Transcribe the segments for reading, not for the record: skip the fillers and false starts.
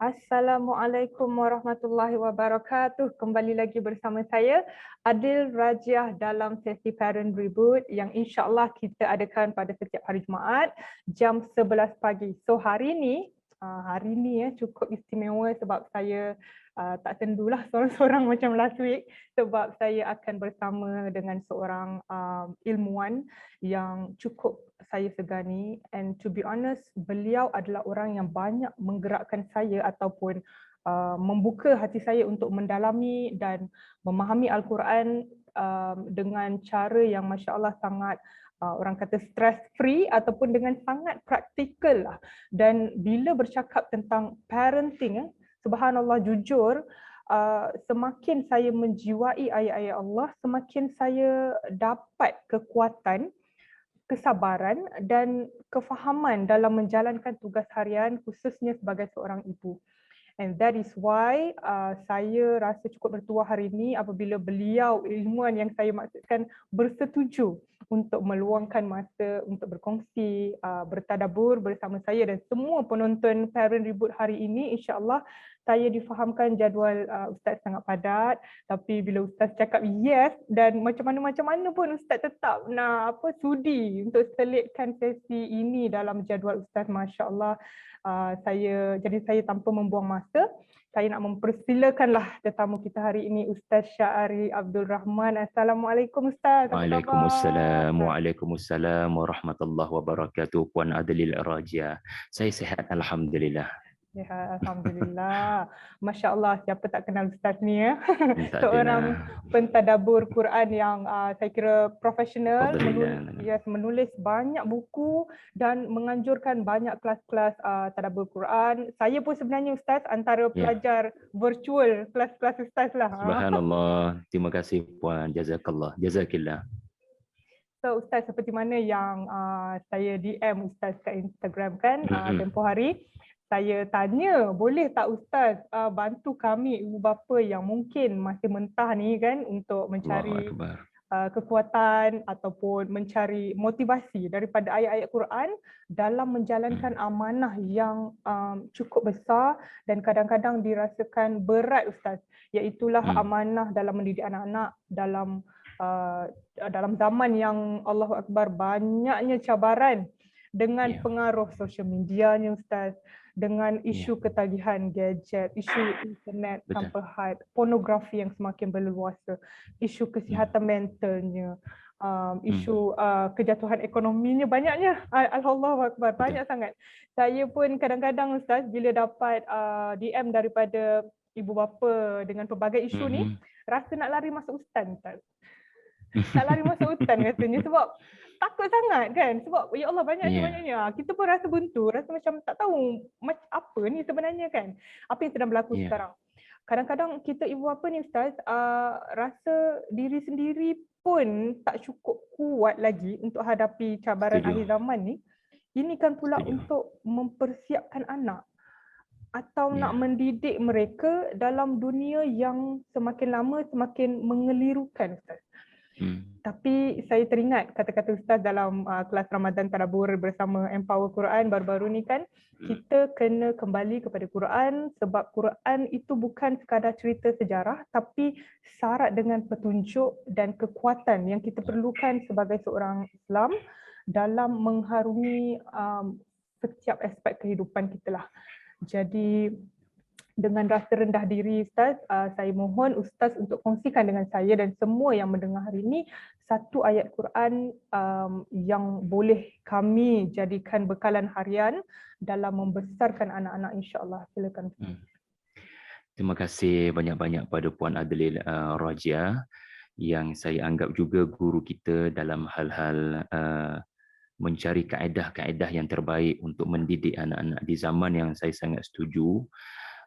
Assalamualaikum warahmatullahi wabarakatuh. Kembali lagi bersama saya, Adil Rajiah dalam sesi Parent Reboot yang insya-Allah kita adakan pada setiap hari Jumaat jam 11 pagi. So hari ni cukup istimewa sebab saya tak sendulah seorang-seorang macam last week, sebab saya akan bersama dengan seorang ilmuwan yang cukup saya segani, and to be honest, beliau adalah orang yang banyak menggerakkan saya ataupun membuka hati saya untuk mendalami dan memahami Al-Quran dengan cara yang masya-Allah sangat orang kata stress free ataupun dengan sangat praktikal lah. Dan bila bercakap tentang parenting, subhanallah, jujur semakin saya menjiwai ayat-ayat Allah, semakin saya dapat kekuatan, kesabaran dan kefahaman dalam menjalankan tugas harian, khususnya sebagai seorang ibu. And that is why saya rasa cukup bertuah hari ini apabila beliau, ilmuwan yang saya maksudkan, bersetuju untuk meluangkan masa untuk berkongsi, bertadabur bersama saya dan semua penonton Parent Reboot hari ini. InsyaAllah saya difahamkan jadual Ustaz sangat padat, tapi bila Ustaz cakap yes dan macam mana pun Ustaz tetap nak sudi untuk selitkan sesi ini dalam jadual Ustaz, masya-Allah. Saya tanpa membuang masa, saya nak mempersilakanlah tetamu kita hari ini, Ustaz Syahari Abdul Rahman. Assalamualaikum Ustaz, apa khabar? Waalaikumsalam warahmatullahi wabarakatuh. Puan Adlil Raja. Saya sihat alhamdulillah. Ya, alhamdulillah. Masya-Allah, siapa tak kenal Ustaz ni ya. Tak Seorang adalah. pentadabbur Quran yang saya kira profesional, Alhamdulillah. menulis banyak buku dan menganjurkan banyak kelas-kelas tadabbur Quran. Saya pun sebenarnya Ustaz antara Ya. pelajar virtual kelas-kelas Ustaz lah. Subhanallah. Terima kasih Puan. Jazakallah. Jazakillah. So Ustaz, seperti mana yang saya DM Ustaz kat Instagram kan tempoh hari, saya tanya, boleh tak Ustaz bantu kami ibu bapa yang mungkin masih mentah ni kan untuk mencari kekuatan ataupun mencari motivasi daripada ayat-ayat Quran dalam menjalankan amanah yang cukup besar dan kadang-kadang dirasakan berat Ustaz, iaitulah amanah dalam mendidik anak-anak dalam zaman yang Allahu Akbar banyaknya cabaran dengan pengaruh sosial medianya Ustaz, dengan isu ketagihan gadget, isu internet tanpa had, pornografi yang semakin berleluasa, isu kesihatan mentalnya, isu kejatuhan ekonominya, banyaknya. Allahu Akbar, banyak sangat. Saya pun kadang-kadang Ustaz bila dapat DM daripada ibu bapa dengan pelbagai isu ni, rasa nak lari masuk hutan Ustaz. Nak lari masuk hutan katanya sebab takut sangat kan, sebab ya Allah banyaknya. Kita pun rasa buntu, rasa macam tak tahu apa ni sebenarnya kan, apa yang sedang berlaku sekarang. Kadang-kadang kita ibu bapa ni Ustaz rasa diri sendiri pun tak cukup kuat lagi untuk hadapi cabaran akhir zaman ni. Ini kan pula untuk mempersiapkan anak atau nak mendidik mereka dalam dunia yang semakin lama semakin mengelirukan Ustaz. Tapi saya teringat kata-kata Ustaz dalam kelas Ramadan Tadabbur bersama Empower Quran baru-baru ni kan, kita kena kembali kepada Quran sebab Quran itu bukan sekadar cerita sejarah tapi syarat dengan petunjuk dan kekuatan yang kita perlukan sebagai seorang Islam dalam mengharungi setiap aspek kehidupan kita lah. Jadi dengan rasa rendah diri Ustaz, saya mohon Ustaz untuk kongsikan dengan saya dan semua yang mendengar hari ini satu ayat Quran yang boleh kami jadikan bekalan harian dalam membesarkan anak-anak, insya-Allah. Silakan. Terima kasih banyak-banyak pada Puan Adlil Raja yang saya anggap juga guru kita dalam hal-hal mencari kaedah-kaedah yang terbaik untuk mendidik anak-anak di zaman yang saya sangat setuju,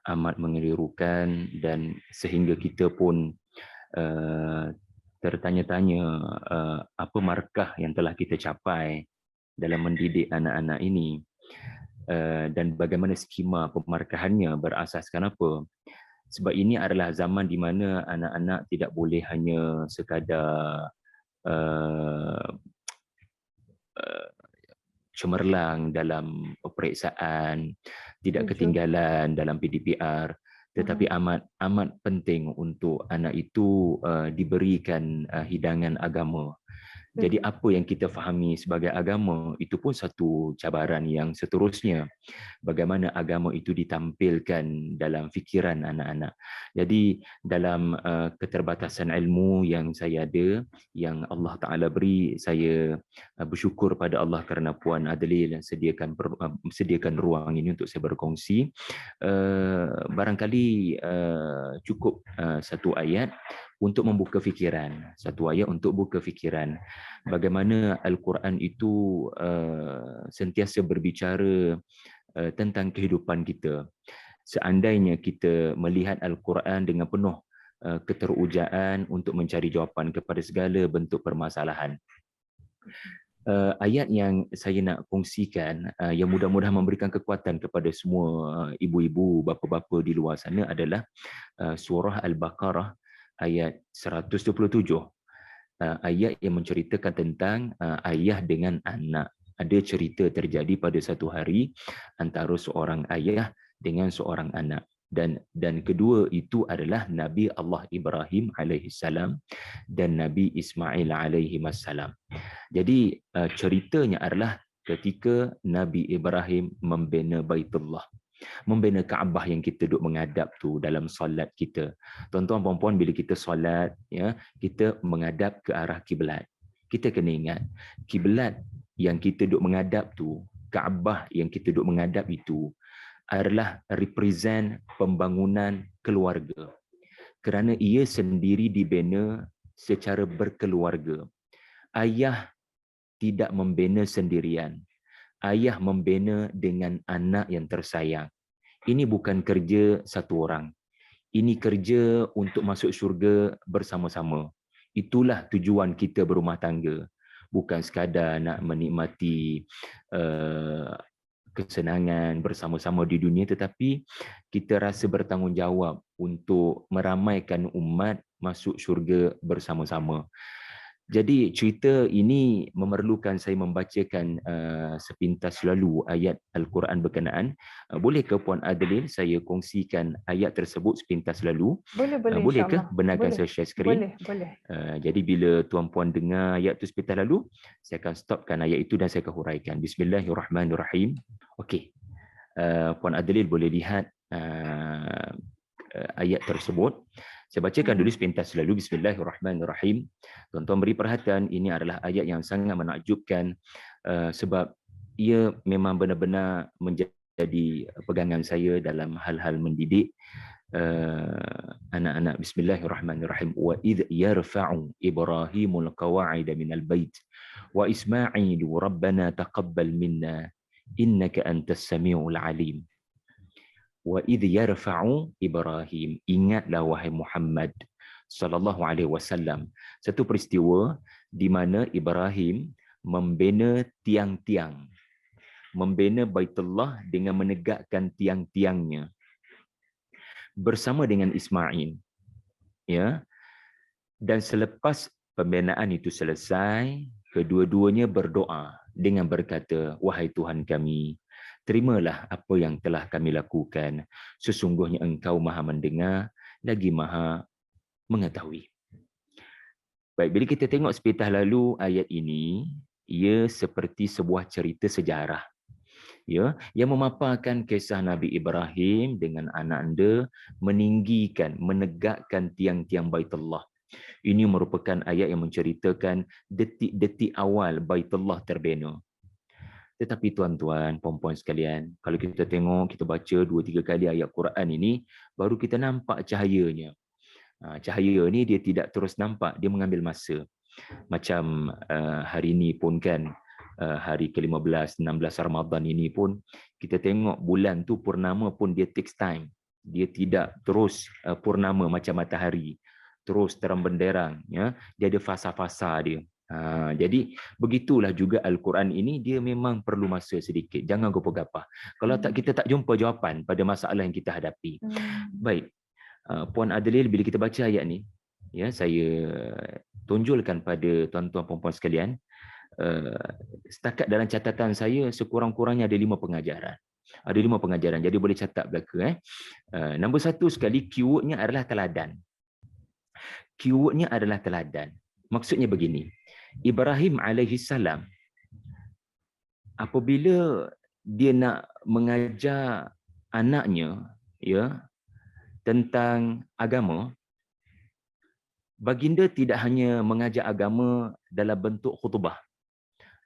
amat mengelirukan, dan sehingga kita pun tertanya-tanya apa markah yang telah kita capai dalam mendidik anak-anak ini dan bagaimana skema pemarkahannya berasaskan apa. Sebab ini adalah zaman di mana anak-anak tidak boleh hanya sekadar cemerlang dalam peperiksaan, tidak Setuju. ketinggalan dalam PDPR, tetapi amat penting untuk anak itu diberikan hidangan agama. Jadi Setuju. apa yang kita fahami sebagai agama itu pun satu cabaran yang seterusnya. Bagaimana agama itu ditampilkan dalam fikiran anak-anak. Jadi dalam keterbatasan ilmu yang saya ada, yang Allah Ta'ala beri, saya bersyukur pada Allah kerana Puan Adlil sediakan ruang ini untuk saya berkongsi. Barangkali cukup satu ayat untuk membuka fikiran, satu ayat untuk buka fikiran. Bagaimana Al-Quran itu sentiasa berbicara tentang kehidupan kita. Seandainya kita melihat Al-Quran dengan penuh keterujaan untuk mencari jawapan kepada segala bentuk permasalahan. Ayat yang saya nak kongsikan yang mudah-mudahan memberikan kekuatan kepada semua ibu-ibu, bapa-bapa di luar sana adalah surah Al-Baqarah ayat 127. Ayat yang menceritakan tentang ayah dengan anak. Ada cerita terjadi pada satu hari antara seorang ayah dengan seorang anak. Dan kedua itu adalah Nabi Allah Ibrahim alaihissalam dan Nabi Ismail alaihissalam. Jadi ceritanya adalah ketika Nabi Ibrahim membina Baitullah, membina Kaabah yang kita duduk menghadap tu dalam solat kita. Tuan-tuan dan puan, bila kita solat, ya, kita menghadap ke arah kiblat. Kita kena ingat, kiblat yang kita duduk menghadap tu, Kaabah yang kita duduk menghadap itu adalah represent pembangunan keluarga. Kerana ia sendiri dibina secara berkeluarga. Ayah tidak membina sendirian. Ayah membina dengan anak yang tersayang. Ini bukan kerja satu orang. Ini kerja untuk masuk syurga bersama-sama. Itulah tujuan kita berumah tangga. Bukan sekadar nak menikmati kesenangan bersama-sama di dunia, tetapi kita rasa bertanggungjawab untuk meramaikan umat masuk syurga bersama-sama. Jadi cerita ini memerlukan saya membacakan sepintas lalu ayat Al-Quran berkenaan. Boleh ke Puan Adlil saya kongsikan ayat tersebut sepintas lalu? Boleh, Boleh ke? insyaAllah. Benarkan Boleh. saya share skrin? Boleh. Jadi bila tuan-puan dengar ayat itu sepintas lalu, saya akan stopkan ayat itu dan saya akan huraikan. Bismillahirrahmanirrahim. Okey. Puan Adlil boleh lihat ayat tersebut. Saya bacakan dulu sepintas lalu. Bismillahirrahmanirrahim. Tuan-tuan beri perhatian, ini adalah ayat yang sangat menakjubkan sebab ia memang benar-benar menjadi pegangan saya dalam hal-hal mendidik anak-anak. Bismillahirrahmanirrahim. Wa idh yarfa'u Ibrahimul qawa'ida minal bait wa Ismailu rabbana taqabbal minna innaka antas samiul alim. Wa idh yarfa'u Ibrahim, ingatlah wahai Muhammad sallallahu alaihi wasallam satu peristiwa di mana Ibrahim membina tiang-tiang, membina Baitullah dengan menegakkan tiang-tiangnya bersama dengan Ismail, ya. Dan selepas pembinaan itu selesai, kedua-duanya berdoa dengan berkata, wahai Tuhan kami, terimalah apa yang telah kami lakukan. Sesungguhnya Engkau Maha mendengar lagi Maha mengetahui. Baik, bila kita tengok sepintas lalu ayat ini, ia seperti sebuah cerita sejarah, ya, yang memaparkan kisah Nabi Ibrahim dengan anak anda meninggikan, menegakkan tiang-tiang Baitullah. Ini merupakan ayat yang menceritakan detik-detik awal Baitullah terbina. Tetapi tuan-tuan, puan-puan sekalian, kalau kita tengok, kita baca 2-3 kali ayat Quran ini, baru kita nampak cahayanya. Cahaya ni dia tidak terus nampak, dia mengambil masa. Macam hari ini pun kan, hari ke-15, 16 Ramadan ini pun, kita tengok bulan tu purnama pun dia takes time. Dia tidak terus purnama macam matahari, terus terang benderang, ya. Dia ada fasa-fasa dia. Jadi begitulah juga Al-Quran ini, dia memang perlu masa sedikit. Jangan gopah-gapah. Kalau tak, kita tak jumpa jawapan pada masalah yang kita hadapi. Baik, Puan Adlil, bila kita baca ayat ni, ya, saya tunjulkan pada tuan-tuan puan-puan sekalian, setakat dalam catatan saya sekurang-kurangnya ada 5 pengajaran. Ada 5 pengajaran. Jadi boleh catat belaka. Nombor 1 sekali, keywordnya adalah teladan. Keywordnya adalah teladan. Maksudnya begini. Ibrahim alaihissalam apabila dia nak mengajar anaknya ya tentang agama, baginda tidak hanya mengajar agama dalam bentuk khutbah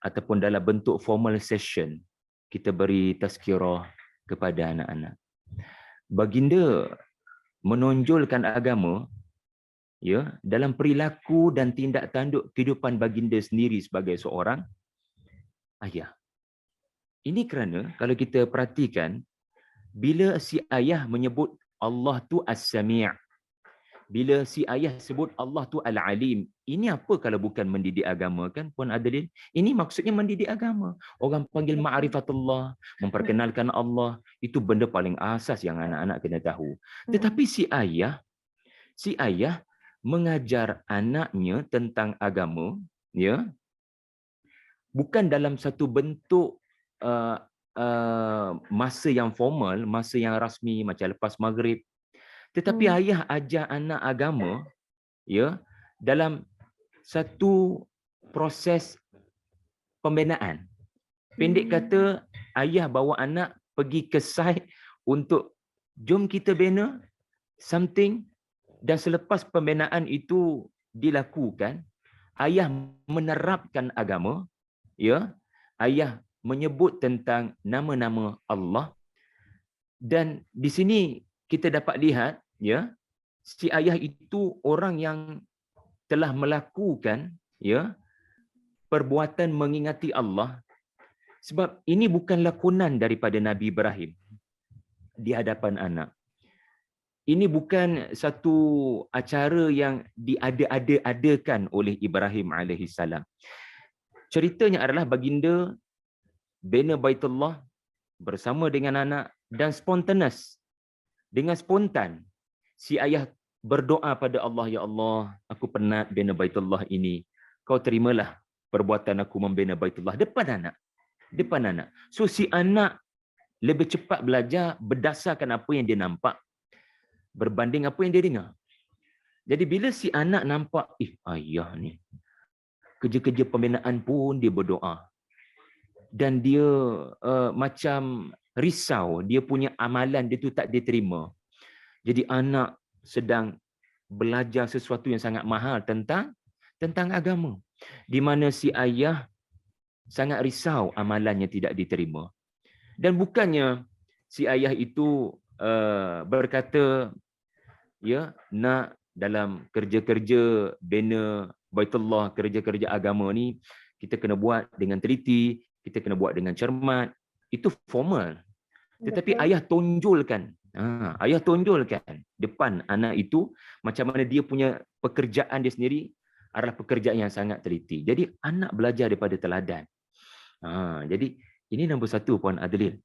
ataupun dalam bentuk formal session kita beri tazkirah kepada anak-anak. Baginda menonjolkan agama ya dalam perilaku dan tindak tanduk kehidupan baginda sendiri sebagai seorang ayah. Ini kerana kalau kita perhatikan bila si ayah menyebut Allah tu As-Sami', bila si ayah sebut Allah tu Al-Alim, ini apa kalau bukan mendidik agama kan Puan Adeline? Ini maksudnya mendidik agama. Orang panggil ma'rifatullah, memperkenalkan Allah, itu benda paling asas yang anak-anak kena tahu. Tetapi si ayah mengajar anaknya tentang agama, ya, bukan dalam satu bentuk masa yang formal, masa yang rasmi macam lepas maghrib. Tetapi ayah ajar anak agama ya dalam satu proses pembinaan. Pendek kata, ayah bawa anak pergi ke site untuk jom kita bina something, dan selepas pembinaan itu dilakukan, ayah menerapkan agama, ya, ayah menyebut tentang nama-nama Allah, dan di sini kita dapat lihat, ya, si ayah itu orang yang telah melakukan, ya, perbuatan mengingati Allah, sebab ini bukan lakonan daripada Nabi Ibrahim di hadapan anak. Ini bukan satu acara yang diada-adakan oleh Ibrahim alaihissalam. Ceritanya adalah baginda bina Baitullah bersama dengan anak dan spontaneous. Dengan spontan si ayah berdoa pada Allah, ya Allah, aku penat bina Baitullah ini. Kau terimalah perbuatan aku membina Baitullah depan anak. Depan anak. So si anak lebih cepat belajar berdasarkan apa yang dia nampak berbanding apa yang dia dengar. Jadi bila si anak nampak, ayah ni kerja-kerja pembinaan pun dia berdoa. Dan dia macam risau, dia punya amalan dia tu tak diterima. Jadi anak sedang belajar sesuatu yang sangat mahal tentang agama. Di mana si ayah sangat risau amalannya tidak diterima. Dan bukannya si ayah itu berkata, ya, nak dalam kerja-kerja bina Baitullah, kerja-kerja agama ni kita kena buat dengan teliti, kita kena buat dengan cermat. Itu formal. Tetapi ayah tonjolkan, ayah tonjolkan depan anak itu macam mana dia punya pekerjaan dia sendiri adalah pekerjaan yang sangat teliti. Jadi anak belajar daripada teladan. Jadi ini nombor 1 Puan Adeline.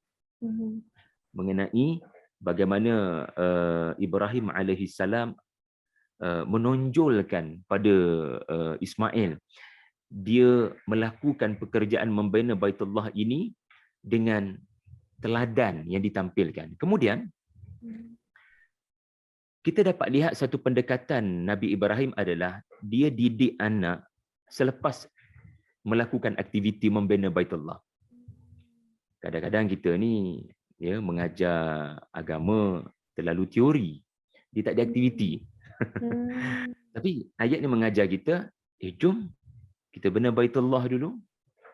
Mengenai bagaimana Ibrahim alaihissalam menonjolkan pada Ismail, dia melakukan pekerjaan membina Baitullah ini dengan teladan yang ditampilkan. Kemudian kita dapat lihat satu pendekatan Nabi Ibrahim adalah dia didik anak selepas melakukan aktiviti membina Baitullah. Kadang-kadang kita ni, ya, mengajar agama terlalu teori, dia tak ada aktiviti. Tapi ayat ni mengajar kita, jom kita bina Baitullah dulu.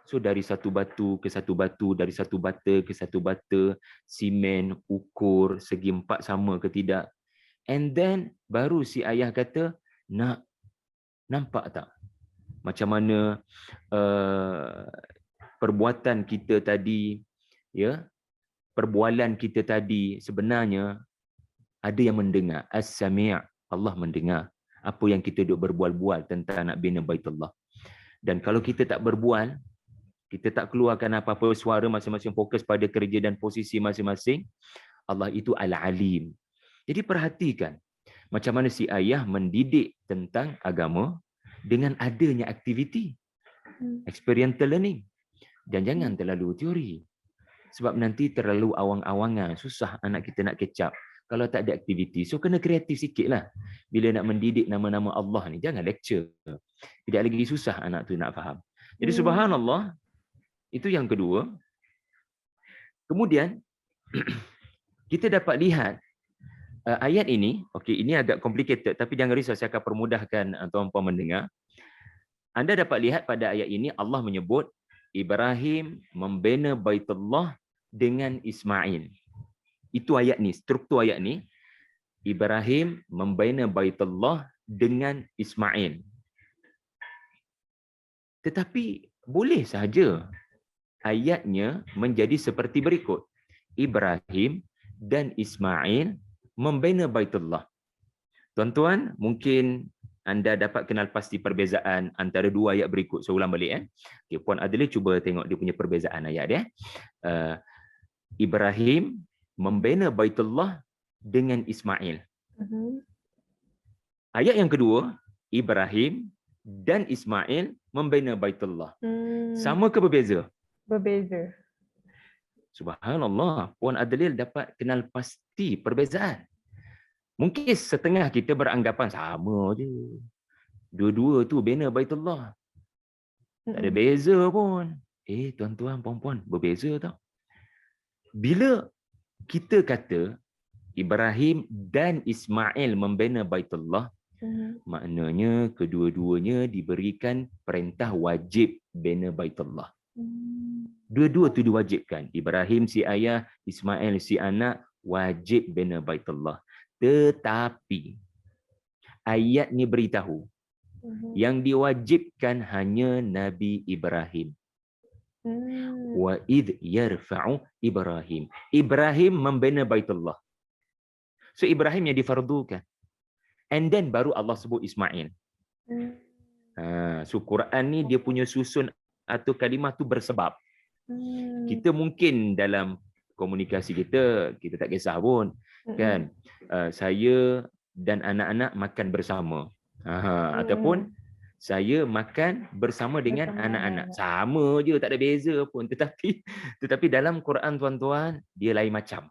So dari satu batu ke satu batu, dari satu bata ke satu bata, simen, ukur, segi 4 sama ke tidak. And then baru si ayah kata, nak, nampak tak macam mana perbuatan kita tadi, ya, perbualan kita tadi sebenarnya ada yang mendengar. As-Sami', Allah mendengar apa yang kita duk berbual-bual tentang nak bina Baitullah. Dan kalau kita tak berbual, kita tak keluarkan apa-apa suara, masing-masing fokus pada kerja dan posisi masing-masing, Allah itu Al-Alim. Jadi perhatikan macam mana si ayah mendidik tentang agama dengan adanya aktiviti. experiential learning. Dan jangan terlalu teori. Sebab nanti terlalu awang-awangan, susah anak kita nak catch up. Kalau tak ada aktiviti, so kena kreatif sikit lah. Bila nak mendidik nama-nama Allah ni, jangan lecture. Tidak lagi susah anak tu nak faham. Jadi subhanallah, itu yang kedua. Kemudian, kita dapat lihat ayat ini, okey, ini agak complicated, tapi jangan risau, saya akan permudahkan tuan-puan mendengar. Anda dapat lihat pada ayat ini, Allah menyebut Ibrahim membina Baitullah dengan Ismail. Itu ayat ni, struktur ayat ni. Ibrahim membina Baitullah dengan Ismail. Tetapi boleh sahaja ayatnya menjadi seperti berikut. Ibrahim dan Ismail membina Baitullah. Tuan-tuan, mungkin anda dapat kenal pasti perbezaan antara dua ayat berikut. Saya ulang balik. Okay, Puan Adli cuba tengok dia punya perbezaan ayat dia. Ibrahim membina Baitullah dengan Ismail. Ayat yang kedua, Ibrahim dan Ismail membina Baitullah. Sama ke berbeza? Berbeza. Subhanallah, Puan Adlil dapat kenal pasti perbezaan. Mungkin setengah kita beranggapan sama je. Dua-dua tu bina Baitullah. Tak ada beza pun. Tuan-tuan, puan-puan, berbeza tau. Bila kita kata Ibrahim dan Ismail membina Baitullah, maknanya kedua-duanya diberikan perintah wajib bina Baitullah. Dua-dua tu diwajibkan. Ibrahim si ayah, Ismail si anak, wajib bina Baitullah. Tetapi ayat ni beritahu yang diwajibkan hanya Nabi Ibrahim. Wa id yarfa'u Ibrahim. Ibrahim membina Baitullah. So Ibrahim yang difardukan. And then baru Allah sebut Ismail. So Quran ni dia punya susun atau kalimah tu bersebab. Kita mungkin dalam komunikasi kita tak kisah pun. Kan? Saya dan anak-anak makan bersama. Ataupun saya makan bersama dengan anak-anak. Sama je, tak ada beza pun. Tetapi dalam Quran, tuan-tuan, dia lain macam.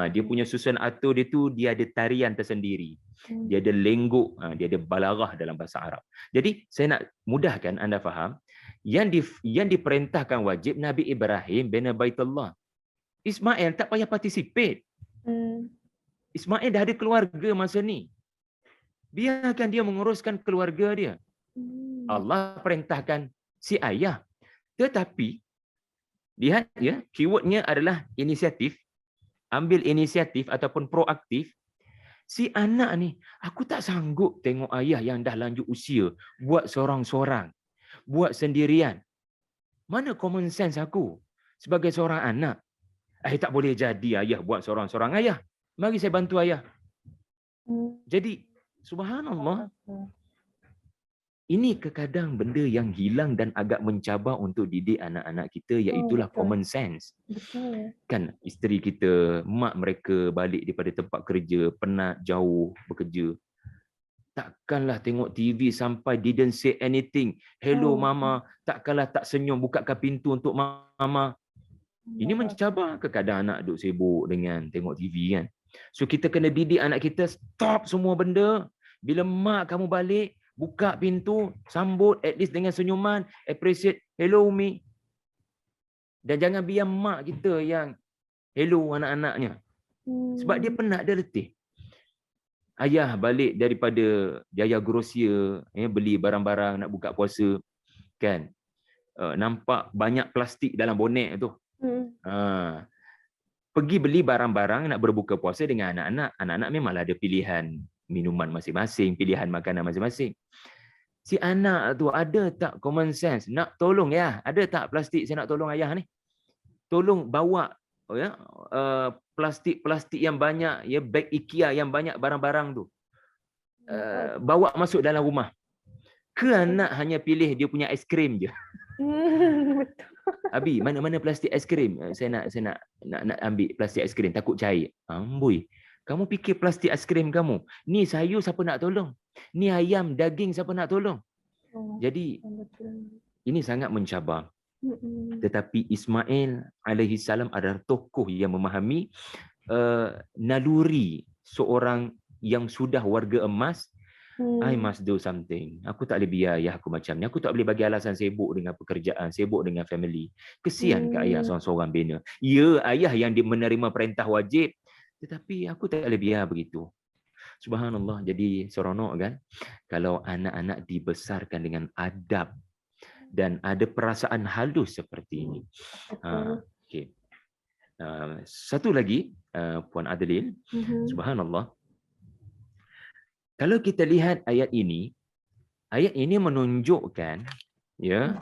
Dia punya susun atur dia tu, dia ada tarian tersendiri. Dia ada lengguk, dia ada balarah dalam bahasa Arab. Jadi, saya nak mudahkan anda faham, yang diperintahkan wajib Nabi Ibrahim bina Baitullah. Ismail tak payah participate. Ismail dah ada keluarga masa ni. Biarkan dia menguruskan keluarga dia. Allah perintahkan si ayah. Tetapi, lihat ya, keywordnya adalah inisiatif. Ambil inisiatif ataupun proaktif. Si anak ni, aku tak sanggup tengok ayah yang dah lanjut usia buat seorang-seorang, buat sendirian. Mana common sense aku sebagai seorang anak? Tak boleh jadi ayah buat seorang-seorang ayah. Mari saya bantu ayah. Jadi, subhanallah, ini kadang benda yang hilang dan agak mencabar untuk didik anak-anak kita, iaitulah common sense. Kan isteri kita, mak mereka balik daripada tempat kerja, penat, jauh bekerja. Takkanlah tengok TV sampai didn't say anything. Hello mama, takkanlah tak senyum bukakan pintu untuk mama. Ini mencabar. Kadang anak duduk sibuk dengan tengok TV kan. So kita kena didik anak kita, stop semua benda. Bila mak kamu balik, buka pintu, sambut at least dengan senyuman, appreciate, hello Umi. Dan jangan biar mak kita yang hello anak-anaknya. Sebab dia penat, dia letih. Ayah balik daripada Jaya Grosir, beli barang-barang nak buka puasa, kan? Nampak banyak plastik dalam bonek tu. Pergi beli barang-barang nak berbuka puasa dengan anak-anak. Anak-anak memanglah ada pilihan minuman masing-masing, pilihan makanan masing-masing. Si anak tu ada tak common sense? Nak tolong ya? Ada tak plastik saya nak tolong ayah ni? Tolong bawa plastik-plastik yang banyak, ya, beg IKEA yang banyak barang-barang tu. Bawa masuk dalam rumah. Ke anak hanya pilih dia punya aiskrim je? Abi, mana-mana plastik aiskrim? Saya nak ambil plastik aiskrim, takut cair. Amboi. Kamu fikir plastik aiskrim kamu, ni sayur siapa nak tolong? Ni ayam, daging siapa nak tolong? Jadi Ini sangat mencabar. Tetapi Ismail alaihi salam adalah tokoh yang memahami naluri seorang yang sudah warga emas. I must do something. Aku tak boleh biar ayah aku macam ni. Aku tak boleh bagi alasan sibuk dengan pekerjaan, sibuk dengan family. Kesian ke ayah seorang-seorang bina. Ya, ayah yang dia menerima perintah wajib. Tetapi aku tak boleh biar begitu. Subhanallah. Jadi seronok kan? Kalau anak-anak dibesarkan dengan adab dan ada perasaan halus seperti ini. Okay. Satu lagi, Puan Adeline. Subhanallah. Kalau kita lihat ayat ini menunjukkan ya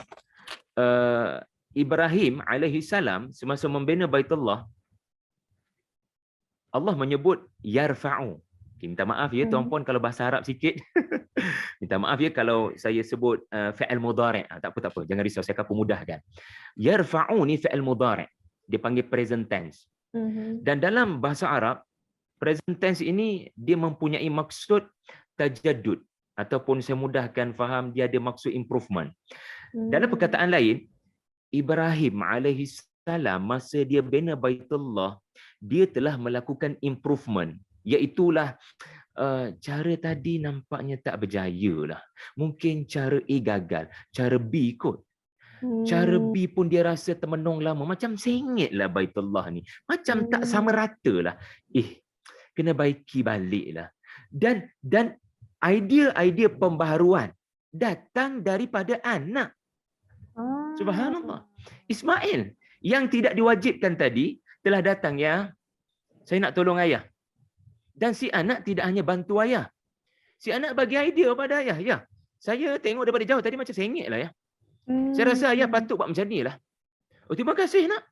Ibrahim alaihi salam semasa membina Baitullah, Allah menyebut yarfa'u. Okay, minta maaf ya tuan-puan kalau bahasa Arab sikit. Minta maaf ya kalau saya sebut fi'il mudhari'. Tak apa, jangan risau, saya akan pemudahkan. Yarfa'u ni fi'il mudhari'. Dia panggil present tense. Dan dalam bahasa Arab, present tense ini dia mempunyai maksud tajaddud, ataupun saya mudahkan faham, dia ada maksud improvement. Dalam perkataan lain, Ibrahim alaihi salam masa dia bina Baitullah, dia telah melakukan improvement, iaitulah cara tadi nampaknya tak berjaya lah. Mungkin cara A gagal, cara B kot. Cara B pun dia rasa termenung lama, macam sengit lah Baitullah ni, macam tak sama rata lah. Kena baiki balik lah. Dan idea-idea pembaharuan datang daripada anak. Subhanallah. Ismail yang tidak diwajibkan tadi telah datang, ya, saya nak tolong ayah. Dan si anak tidak hanya bantu ayah. Si anak bagi idea pada ayah. Ya, saya tengok daripada jauh tadi macam sengit lah ya. Saya rasa ayah patut buat macam ni lah. Oh, terima kasih nak.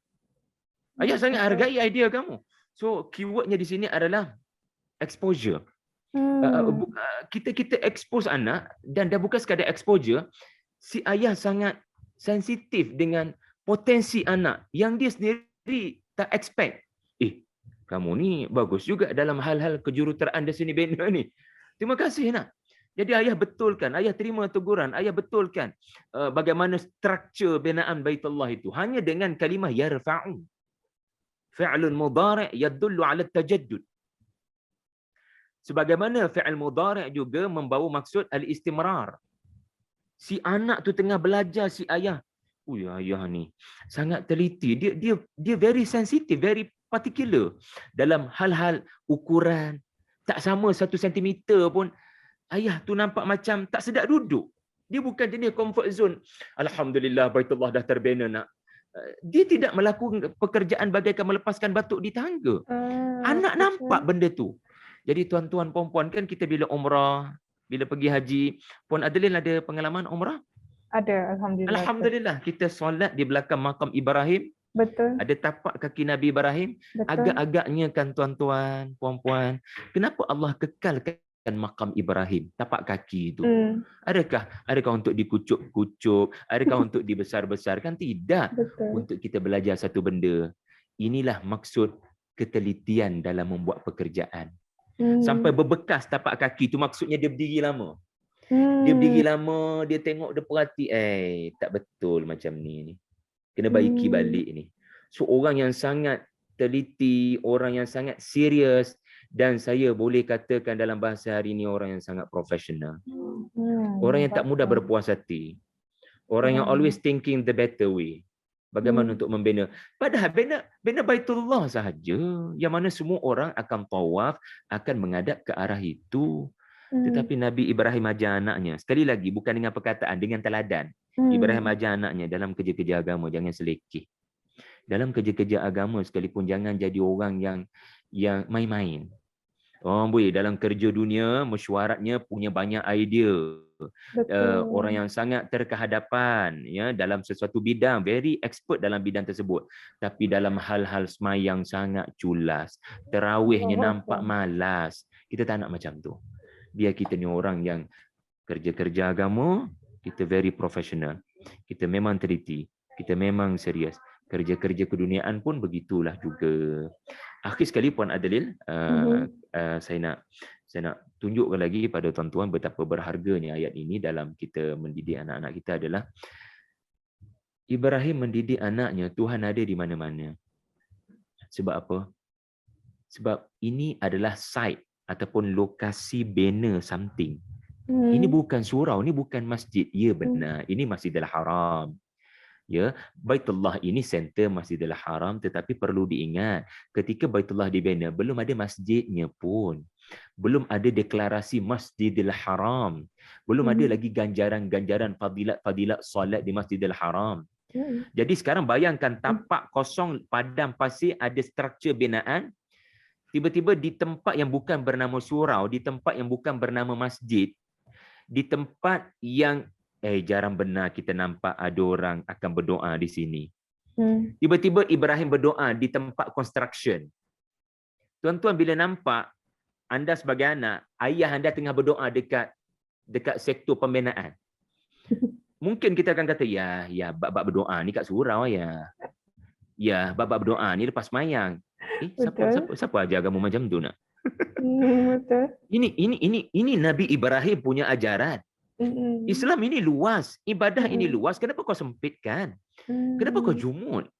Ayah sangat hargai idea kamu. So keywordnya di sini adalah exposure. Kita expose anak, dan dah bukan sekadar exposure, si ayah sangat sensitif dengan potensi anak yang dia sendiri tak expect. Kamu ni bagus juga dalam hal-hal kejuruteraan di sini bina ni. Terima kasih nak. Jadi ayah betulkan, ayah terima teguran, ayah betulkan bagaimana struktur binaan Baitullah itu hanya dengan kalimah yarfa'u. Fi'lun mudhari' yadullu 'ala tajaddud. Sebagaimana fi'il mudhari' juga membawa maksud al-istimrar. Si anak tu tengah belajar, si ayah, ayah ni sangat teliti, dia very sensitive, very particular dalam hal-hal ukuran. Tak sama 1 sentimeter pun ayah tu nampak macam tak sedap duduk. Dia bukan jenis comfort zone. Alhamdulillah Baitullah dah terbina nak. Dia tidak melakukan pekerjaan bagaikan melepaskan batuk di tangga. Anak nampak benda tu. Jadi tuan-tuan puan-puan, kan kita bila umrah, bila pergi haji, Puan Adeline ada pengalaman umrah? Ada, alhamdulillah. Alhamdulillah, kita solat di belakang makam Ibrahim. Betul. Ada tapak kaki Nabi Ibrahim. Betul. Agak-agaknya kan tuan-tuan, puan-puan, kenapa Allah kekalkan makam Ibrahim, tapak kaki itu? Adakah untuk dikucuk-kucuk? Adakah untuk dibesar-besarkan? Tidak. Betul. Untuk kita belajar satu benda. Inilah maksud ketelitian dalam membuat pekerjaan. Sampai berbekas tapak kaki itu, maksudnya dia berdiri lama. Dia berdiri lama, dia tengok, dia perhati, tak betul macam ni. Kena baiki balik ni. So orang yang sangat teliti, orang yang sangat serius, dan saya boleh katakan dalam bahasa hari ini orang yang sangat profesional. Orang yang tak mudah berpuas hati. Orang yang always thinking the better way. Bagaimana untuk membina. Padahal bina Baitullah sahaja, yang mana semua orang akan tawaf, akan menghadap ke arah itu. Tetapi Nabi Ibrahim ajar anaknya, sekali lagi bukan dengan perkataan, dengan teladan. Ibrahim ajar anaknya dalam kerja-kerja agama jangan selekeh. Dalam kerja-kerja agama sekalipun jangan jadi orang yang main-main. Dalam kerja dunia mesyuaratnya punya banyak idea. Orang yang sangat terkehadapan ya dalam sesuatu bidang, very expert dalam bidang tersebut. Tapi dalam hal-hal semayang sangat culas. Tarawihnya nampak malas. Kita tak nak macam tu. Biar kita ni orang yang kerja-kerja agama, kita very professional. Kita memang teliti. Kita memang serius. Kerja-kerja keduniaan pun begitulah juga. Akhir sekali Puan Adeline, saya nak tunjukkan lagi pada tuan-tuan betapa berharganya ayat ini dalam kita mendidik anak-anak kita adalah Ibrahim mendidik anaknya, Tuhan ada di mana-mana. Sebab apa? Sebab ini adalah site ataupun lokasi banner something. Ini bukan surau, ini bukan masjid. Ya benar, ini Masjidil Haram. Ya, Baitullah ini center Masjidil Haram, tetapi perlu diingat ketika Baitullah dibina belum ada masjidnya pun. Belum ada deklarasi Masjidil Haram. Belum ada lagi ganjaran-ganjaran fadilat-fadilat solat di Masjidil Haram. Jadi sekarang bayangkan tapak kosong padang pasir ada struktur binaan, tiba-tiba di tempat yang bukan bernama surau, di tempat yang bukan bernama masjid, di tempat yang jarang benar kita nampak ada orang akan berdoa di sini. Tiba-tiba Ibrahim berdoa di tempat construction. Tuan-tuan bila nampak anda sebagai anak, ayah anda tengah berdoa dekat sektor pembinaan. Mungkin kita akan kata, ya, bab berdoa ni kat surau ya. Ya, bab berdoa ni lepas mayang. Siapa ajar kamu macam tu nak? Betul. Ini Nabi Ibrahim punya ajaran. Islam ini luas, ibadah ini luas. Kenapa kau sempitkan? Kenapa kau jumut?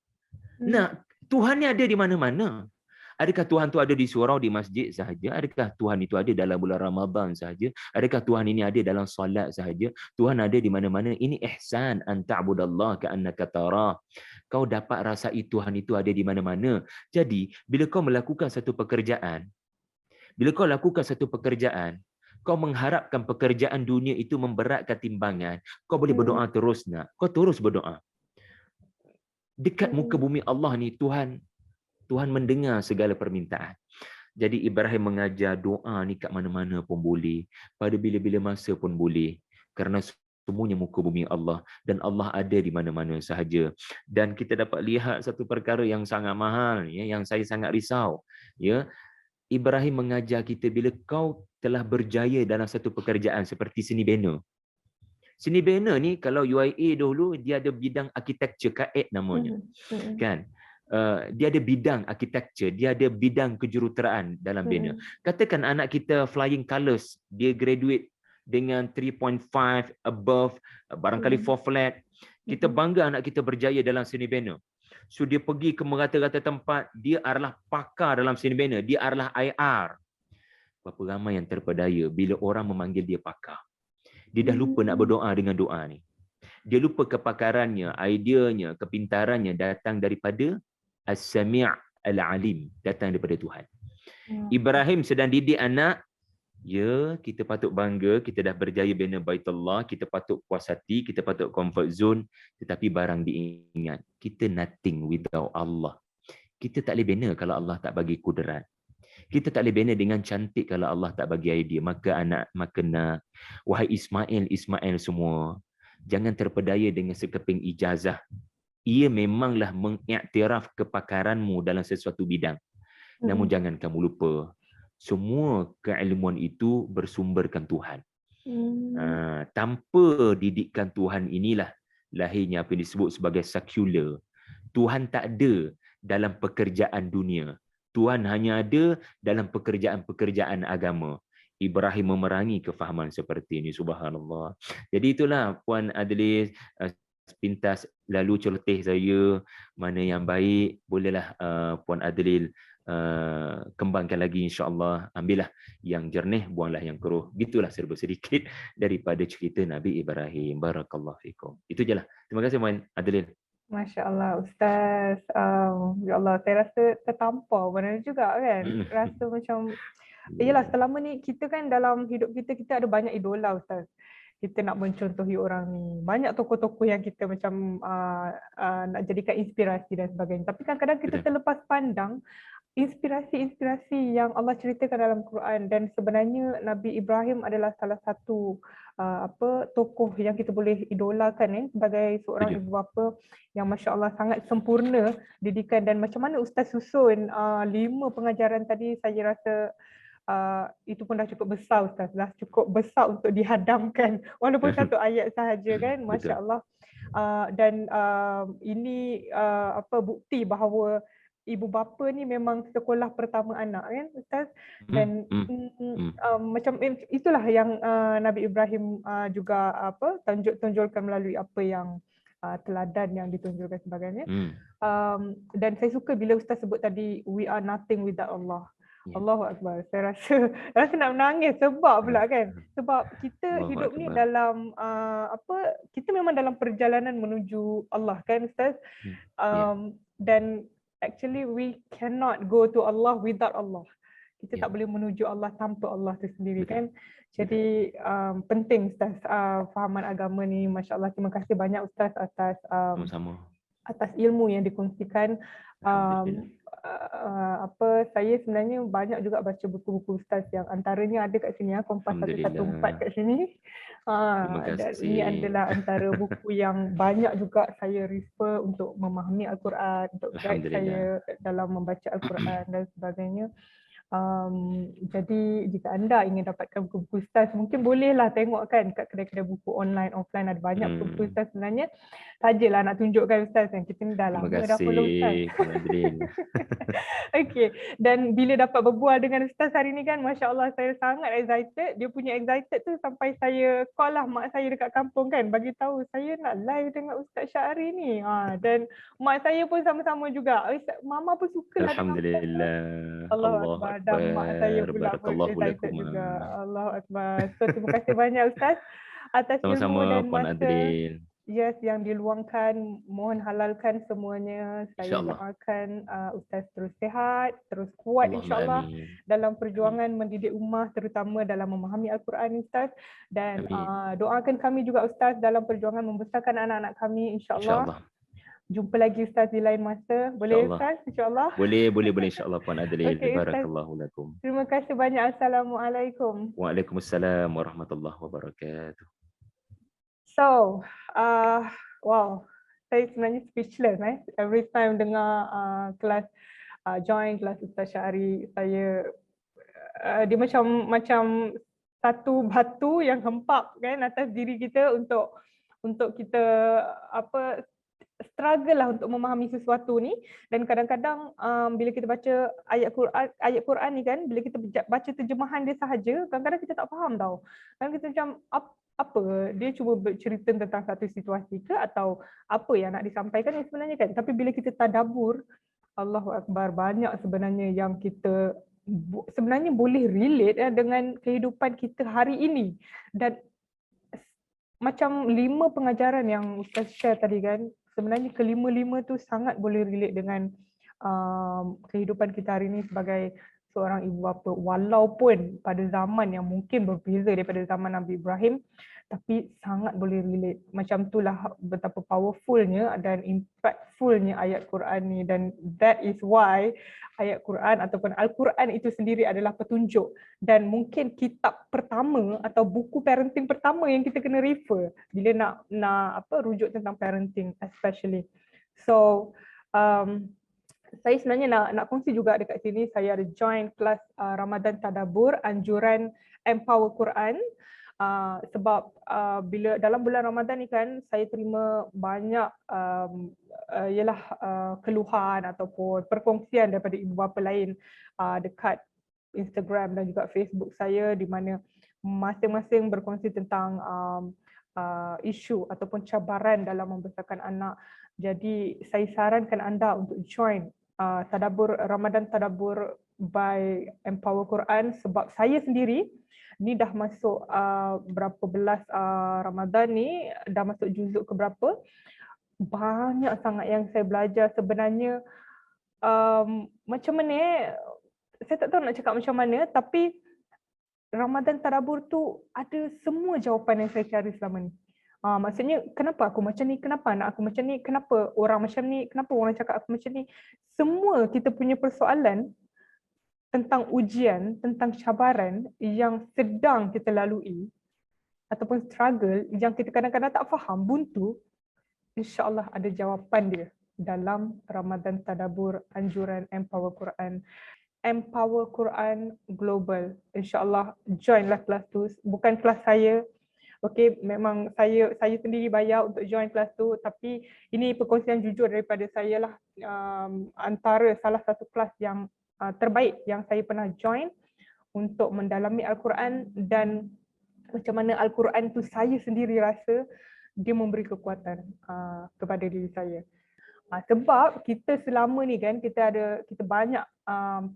Nah, Tuhan ni ada di mana-mana. Adakah Tuhan tu ada di surau, di masjid sahaja? Adakah Tuhan itu ada dalam bulan Ramadan sahaja? Adakah Tuhan ini ada dalam solat sahaja? Tuhan ada di mana-mana. Ini ihsan an ta'budallah ka'annaka tarah. Kau dapat rasai Tuhan itu ada di mana-mana. Jadi, bila kau melakukan satu pekerjaan, kau mengharapkan pekerjaan dunia itu memberatkan timbangan, kau boleh berdoa terus nak. Kau terus berdoa. Dekat muka bumi Allah ni, Tuhan mendengar segala permintaan. Jadi Ibrahim mengajar doa ni kat mana-mana pun boleh. Pada bila-bila masa pun boleh. Kerana semuanya muka bumi Allah. Dan Allah ada di mana-mana sahaja. Dan kita dapat lihat satu perkara yang sangat mahal, ya, yang saya sangat risau. Ya, Ibrahim mengajar kita bila kau telah berjaya dalam satu pekerjaan seperti seni bina. Seni bina ni kalau UIA dahulu dia ada bidang architecture, KAED namanya. Kan? Dia ada bidang architecture, dia ada bidang kejuruteraan dalam bina. Katakan anak kita flying colours, dia graduate dengan 3.5 above, barangkali 4 flat. Kita bangga anak kita berjaya dalam seni bina. So dia pergi ke merata-rata tempat, dia adalah pakar dalam seni bina, dia adalah IR. Berapa ramai yang terpedaya bila orang memanggil dia pakar. Dia dah lupa nak berdoa dengan doa ni. Dia lupa kepakarannya, ideanya, kepintarannya datang daripada As-Sami' Al-Alim, datang daripada Tuhan. Ibrahim sedang didik anak, ya, kita patut bangga, kita dah berjaya bina Baitullah, kita patut puas hati, kita patut comfort zone, tetapi barang diingat, kita nothing without Allah. Kita tak boleh bina kalau Allah tak bagi kudrat. Kita tak boleh bina dengan cantik kalau Allah tak bagi idea. Maka nak, wahai Ismail semua, jangan terpedaya dengan sekeping ijazah. Ia memanglah mengiktiraf kepakaranmu dalam sesuatu bidang. Namun jangan kamu lupa, semua keilmuan itu bersumberkan Tuhan. Tanpa didikan Tuhan inilah lahirnya apa yang disebut sebagai sekular. Tuhan tak ada dalam pekerjaan dunia. Tuhan hanya ada dalam pekerjaan-pekerjaan agama. Ibrahim memerangi kefahaman seperti ini, subhanallah. Jadi itulah Puan Adlis, sepintas lalu celoteh saya, mana yang baik bolehlah Puan Adlil kembangkan lagi, insya-Allah. Ambillah yang jernih, buanglah yang keruh. Gitulah serba sedikit daripada cerita Nabi Ibrahim. Barakallahu fikum. Itu jelah. Terima kasih Puan Adlil. Masya Allah Ustaz. Ya Allah, saya rasa tertampar benar juga kan. Rasa macam, yelah, selama ni kita kan dalam hidup kita ada banyak idola Ustaz. Kita nak mencontohi orang ni. Banyak tokoh-tokoh yang kita macam nak jadikan inspirasi dan sebagainya. Tapi kadang-kadang kita terlepas pandang inspirasi-inspirasi yang Allah ceritakan dalam Quran, dan sebenarnya Nabi Ibrahim adalah salah satu tokoh yang kita boleh idolakan sebagai seorang ibu bapa yang Masya Allah sangat sempurna didikan. Dan macam mana Ustaz susun 5 pengajaran tadi, saya rasa itu pun dah cukup besar Ustaz, dah cukup besar untuk dihadamkan walaupun satu ayat sahaja kan. Masya Allah. Dan ini bukti bahawa ibu bapa ni memang sekolah pertama anak kan Ustaz. Dan macam itulah yang Nabi Ibrahim juga tonjolkan melalui apa yang teladan yang ditunjukkan sebagainya. Hmm. Dan saya suka bila Ustaz sebut tadi, we are nothing without Allah. Ya. Allahu Akbar. Saya rasa nak menangis sebab pula kan. Sebab kita Allahu hidup ni Akbar. dalam kita memang dalam perjalanan menuju Allah kan Ustaz. Ya. Dan actually we cannot go to Allah without Allah. Kita Ya. tak boleh menuju Allah tanpa Allah tu sendiri Betul. kan. Jadi penting Ustaz fahaman agama ni. Masya Allah, terima kasih banyak Ustaz Sama-sama. atas ilmu yang dikongsikan. Alhamdulillah. Saya sebenarnya banyak juga baca buku-buku Ustaz yang antaranya ada kat sini, Kompas 114 kat sini. Terima Dan kasih. ini adalah antara buku yang banyak juga saya refer untuk memahami Al-Quran, untuk guide saya dalam membaca Al-Quran dan sebagainya. Jadi jika anda ingin dapatkan buku-buku Ustaz, mungkin bolehlah tengok kan kat kedai-kedai buku online, offline, ada banyak buku Ustaz sebenarnya. Sajalah nak tunjukkan Ustaz yang kita ni dah lama dah follow Ustaz. Terima kasih. Okey, dan bila dapat berbual dengan Ustaz hari ni kan, Masya Allah saya sangat excited. Dia punya excited tu sampai saya call lah mak saya dekat kampung kan, bagi tahu saya nak live dengan Ustaz Syahri ni. Dan mak saya pun sama-sama juga. Mama pun suka lah dengan Ustaz. Alhamdulillah. Allahu Akbar. Dan mak saya pula pun Barakallahu excited lakum. juga. Allahu Akbar. So terima kasih banyak Ustaz atas ilmu Sama-sama dan Puan masa Adril. yang diluangkan. Mohon halalkan semuanya. Saya doakan Ustaz terus sihat, terus kuat insyaAllah dalam perjuangan mendidik ummah, terutama dalam memahami Al-Quran Ustaz. Dan doakan kami juga Ustaz dalam perjuangan membesarkan anak-anak kami insyaAllah. Jumpa lagi Ustaz di lain masa. Boleh Ustaz insyaAllah? Boleh insyaAllah Puan Adril. Barakallahu lakum. Terima kasih banyak. Assalamualaikum. Waalaikumsalam warahmatullahi wabarakatuh. So, wow, saya sebenarnya speechless. Every time dengar kelas, join kelas Ustaz Syahri, saya dia macam satu batu yang hempap kan atas diri kita untuk kita struggle lah untuk memahami sesuatu ni. Dan kadang-kadang bila kita baca ayat Quran ni kan, bila kita baca terjemahan dia sahaja, kadang-kadang kita tak faham tau. Kan kita macam apa dia cuba bercerita tentang satu situasi ke, atau apa yang nak disampaikan ni sebenarnya kan. Tapi bila kita tadabbur, Allahu Akbar, banyak sebenarnya yang kita sebenarnya boleh relate dengan kehidupan kita hari ini. Dan macam 5 pengajaran yang Ustaz share tadi kan, sebenarnya kelima-lima tu sangat boleh relate dengan kehidupan kita hari ini sebagai seorang ibu bapa. Walaupun pada zaman yang mungkin berbeza daripada zaman Nabi Ibrahim, tapi sangat boleh relate. Macam itulah betapa powerfulnya dan impactfulnya ayat Quran ni. Dan that is why ayat Quran ataupun Al-Quran itu sendiri adalah petunjuk. Dan mungkin kitab pertama atau buku parenting pertama yang kita kena refer bila nak rujuk tentang parenting especially. So saya sebenarnya nak kongsi juga dekat sini, saya ada join kelas Ramadan Tadabbur anjuran Empower Quran. Sebab bila dalam bulan Ramadan ni kan, saya terima banyak keluhan ataupun perkongsian daripada ibu bapa lain dekat Instagram dan juga Facebook saya, di mana masing-masing berkongsi tentang isu ataupun cabaran dalam membesarkan anak. Jadi saya sarankan anda untuk join Tadabbur Ramadan Tadabbur by Empower Quran, sebab saya sendiri ni dah masuk berapa belas Ramadan ni, dah masuk juzuk ke berapa. Banyak sangat yang saya belajar sebenarnya. Macam mana saya tak tahu nak cakap macam mana, tapi Ramadan Tadabbur tu ada semua jawapan yang saya cari selama ni. Maksudnya kenapa aku macam ni, kenapa anak aku macam ni, kenapa orang macam ni, kenapa orang cakap aku macam ni. Semua kita punya persoalan tentang ujian, tentang cabaran yang sedang kita lalui ataupun struggle yang kita kadang-kadang tak faham, buntu, insya-Allah ada jawapan dia dalam Ramadan Tadabbur anjuran Empower Quran. Empower Quran Global. Insya-Allah joinlah kelas tu. Bukan kelas saya. Okey, memang saya sendiri bayar untuk join kelas tu, tapi ini perkongsian jujur daripada saya lah. Antara salah satu kelas yang terbaik yang saya pernah join untuk mendalami Al-Quran, dan macam mana Al-Quran tu saya sendiri rasa dia memberi kekuatan kepada diri saya. Sebab kita selama ni kan kita banyak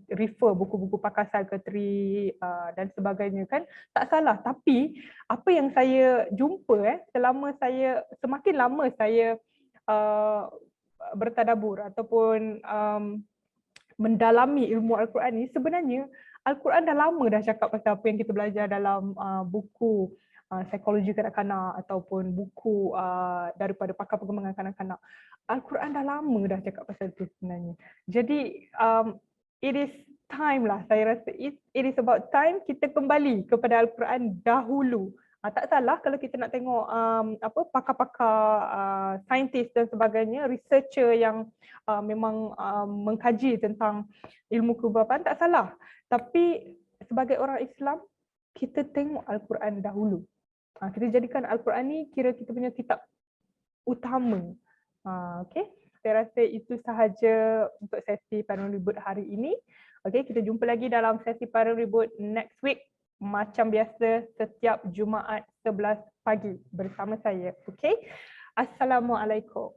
refer buku-buku pakar psikiatri dan sebagainya kan, tak salah, tapi apa yang saya jumpa semakin lama saya bertadabur ataupun mendalami ilmu Al-Quran ni, sebenarnya Al-Quran dah lama dah cakap pasal apa yang kita belajar dalam buku psikologi kanak-kanak ataupun buku daripada pakar perkembangan kanak-kanak. Al-Quran dah lama dah cakap pasal itu sebenarnya. Jadi it is time lah, saya rasa it is about time kita kembali kepada Al-Quran dahulu. Tak salah kalau kita nak tengok pakar-pakar saintis dan sebagainya, researcher yang memang mengkaji tentang ilmu kebabaan, tak salah. Tapi sebagai orang Islam, kita tengok Al-Quran dahulu. Kita jadikan Al-Quran ni kira kita punya kitab utama. Okay, saya rasa itu sahaja untuk sesi Parent Reboot hari ini. Okay, kita jumpa lagi dalam sesi Parent Reboot next week. Macam biasa, setiap Jumaat 11 pagi bersama saya. Okay, Assalamualaikum.